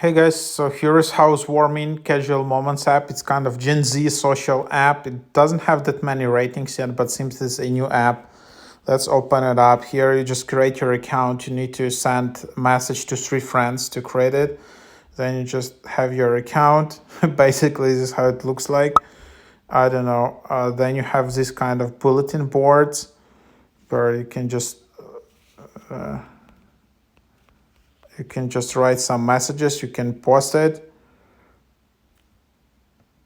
Hey guys, so here is Housewarming Casual Moments app. It's kind of Gen Z social app. It doesn't have that many ratings yet, but seems it's a new app. Let's open it up. Here you just create your account. You need to send a message to 3 friends to create it. Then you just have your account. Basically, this is how it looks like. I don't know. Then you have this kind of bulletin boards where you can just write some messages. You can post it.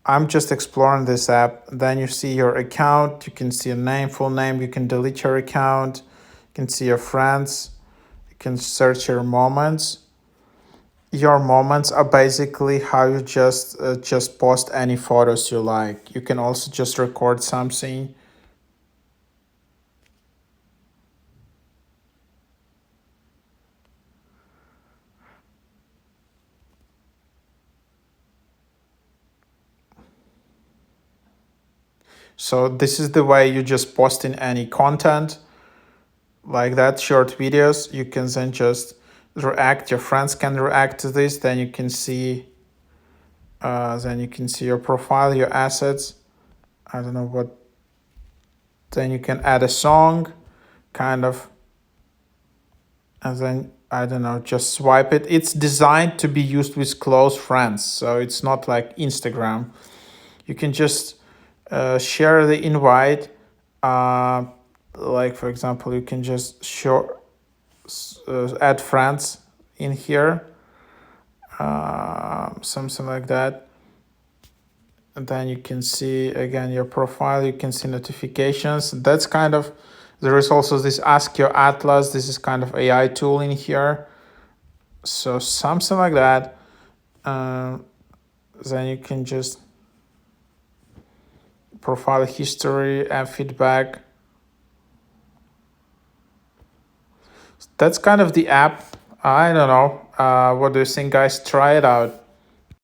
I'm just exploring this app. Then you see your account. You can see a name, full name. You can delete your account. You can see your friends. You can search your moments. Your moments are basically how you just post any photos you like. You can also just record something. So this is the way you just post in any content like that, short videos. You can then just react. Your friends can react to this. Then you can see your profile, your assets. I don't know what. Then you can add a song, kind of, and then I don't know, just swipe it. It's designed to be used with close friends, so it's not like Instagram. You can just share the invite. Like for example, you can just add friends in here, something like that. And then you can see again your profile. You can see notifications. That's kind of, there is also this Ask Your Atlas. This is kind of AI tool in here. So something like that. Then you can just profile history and feedback. That's kind of the app. I don't know. What do you think, guys? Try it out.